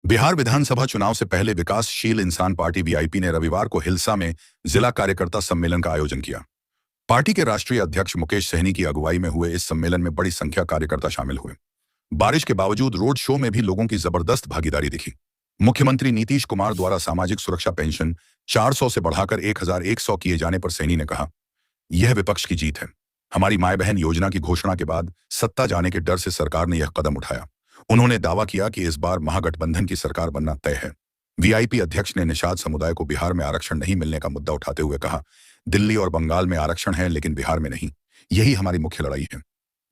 बिहार विधानसभा चुनाव से पहले विकासशील इंसान पार्टी वीआईपी ने रविवार को हिलसा में जिला कार्यकर्ता सम्मेलन का आयोजन किया। पार्टी के राष्ट्रीय अध्यक्ष मुकेश सहनी की अगुवाई में हुए इस सम्मेलन में बड़ी संख्या कार्यकर्ता शामिल हुए। बारिश के बावजूद रोड शो में भी लोगों की जबरदस्त भागीदारी दिखी। मुख्यमंत्री नीतीश कुमार द्वारा सामाजिक सुरक्षा पेंशन 400 से बढ़ाकर 1100 किए जाने पर सहनी ने कहा, यह विपक्ष की जीत है। हमारी माए बहन योजना की घोषणा के बाद सत्ता जाने के डर से सरकार ने यह कदम उठाया। उन्होंने दावा किया कि इस बार महागठबंधन की सरकार बनना तय है। वीआईपी अध्यक्ष ने निषाद समुदाय को बिहार में आरक्षण नहीं मिलने का मुद्दा उठाते हुए कहा, दिल्ली और बंगाल में आरक्षण है लेकिन बिहार में नहीं, यही हमारी मुख्य लड़ाई है।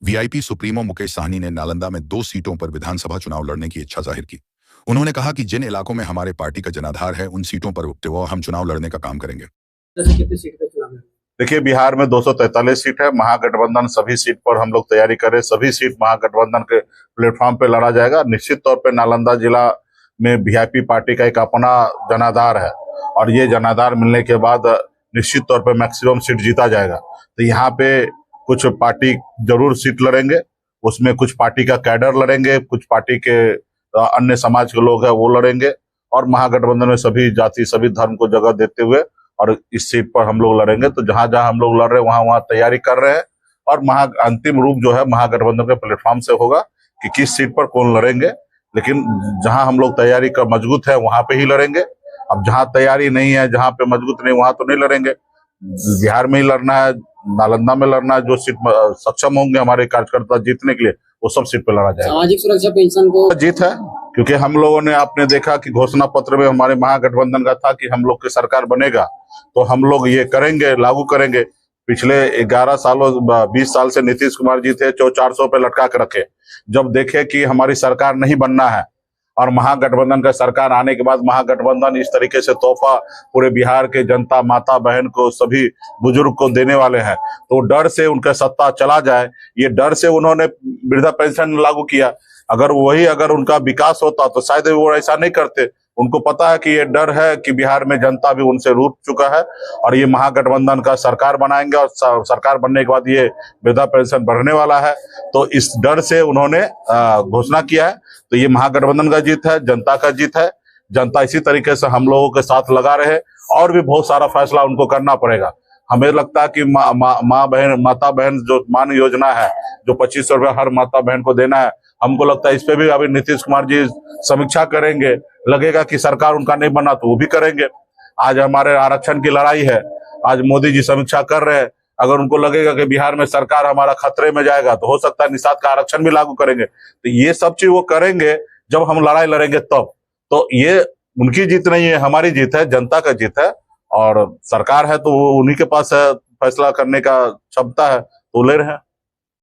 वीआईपी सुप्रीमो मुकेश सहनी ने नालंदा में 2 सीटों पर विधानसभा चुनाव लड़ने की इच्छा जाहिर की। उन्होंने कहा कि जिन इलाकों में हमारे पार्टी का जनाधार है उन सीटों पर हम चुनाव लड़ने का काम करेंगे। देखिए, बिहार में 243 सीट है। महागठबंधन सभी सीट पर हम लोग तैयारी करें, सभी सीट महागठबंधन के प्लेटफॉर्म पे लड़ा जाएगा। निश्चित तौर पे नालंदा जिला में वीआईपी पार्टी का एक अपना जनाधार है और ये जनाधार मिलने के बाद निश्चित तौर पे मैक्सिमम सीट जीता जाएगा। तो यहाँ पे कुछ पार्टी जरूर सीट लड़ेंगे, उसमें कुछ पार्टी का कैडर लड़ेंगे, कुछ पार्टी के अन्य समाज के लोग हैं वो लड़ेंगे और महागठबंधन में सभी जाति सभी धर्म को जगह देते हुए और इस सीट पर हम लोग लड़ेंगे। तो जहां जहां हम लोग लड़ रहे हैं वहां तैयारी कर रहे हैं और अंतिम रूप जो है महागठबंधन के प्लेटफॉर्म से होगा कि किस सीट पर कौन लड़ेंगे। लेकिन जहां हम लोग तैयारी कर मजबूत है वहां पे ही लड़ेंगे। अब जहां तैयारी नहीं है, जहां पे मजबूत नहीं, वहां तो नहीं लड़ेंगे। बिहार में ही लड़ना है, नालंदा में लड़ना है। जो सीट सक्षम होंगे हमारे कार्यकर्ता जीतने के लिए वो सब सीट पे लड़ा जाएगा। सामाजिक सुरक्षा पेंशन को जीत है क्योंकि हम लोगों ने आपने देखा कि घोषणा पत्र में हमारे महागठबंधन का था कि हम लोग की सरकार बनेगा तो हम लोग ये करेंगे, लागू करेंगे। पिछले 11 सालों 20 साल से नीतीश कुमार जी थे जो 400 पे लटका के रखे। जब देखे कि हमारी सरकार नहीं बनना है और महागठबंधन का सरकार आने के बाद महागठबंधन इस तरीके से तोहफा पूरे बिहार के जनता माता बहन को सभी बुजुर्ग को देने वाले हैं तो डर से उनका सत्ता चला जाए, ये डर से उन्होंने वृद्धा पेंशन लागू किया। अगर उनका विकास होता तो शायद वो ऐसा नहीं करते। उनको पता है कि ये डर है कि बिहार में जनता भी उनसे रूठ चुका है और ये महागठबंधन का सरकार बनाएंगे और सरकार बनने के बाद ये वृद्धा पेंशन बढ़ने वाला है। तो इस डर से उन्होंने घोषणा किया है। तो ये महागठबंधन का जीत है, जनता का जीत है। जनता इसी तरीके से हम लोगों के साथ लगा रहे और भी बहुत सारा फैसला उनको करना पड़ेगा। हमें लगता है कि माता बहन जो मान योजना है जो 2500 रुपया हर माता बहन को देना है, हमको लगता है इस पे भी अभी नीतीश कुमार जी समीक्षा करेंगे। लगेगा कि सरकार उनका नहीं बना तो वो भी करेंगे। आज हमारे आरक्षण की लड़ाई है, आज मोदी जी समीक्षा कर रहे हैं। अगर उनको लगेगा कि बिहार में सरकार हमारा खतरे में जाएगा तो हो सकता है निषाद का आरक्षण भी लागू करेंगे। तो ये सब चीज वो करेंगे जब हम लड़ाई लड़ेंगे तब। तो ये उनकी जीत नहीं है, हमारी जीत है, जनता का जीत है और सरकार है तो वो उन्हीं के पास है, फैसला करने का क्षमता है तो ले रहे हैं।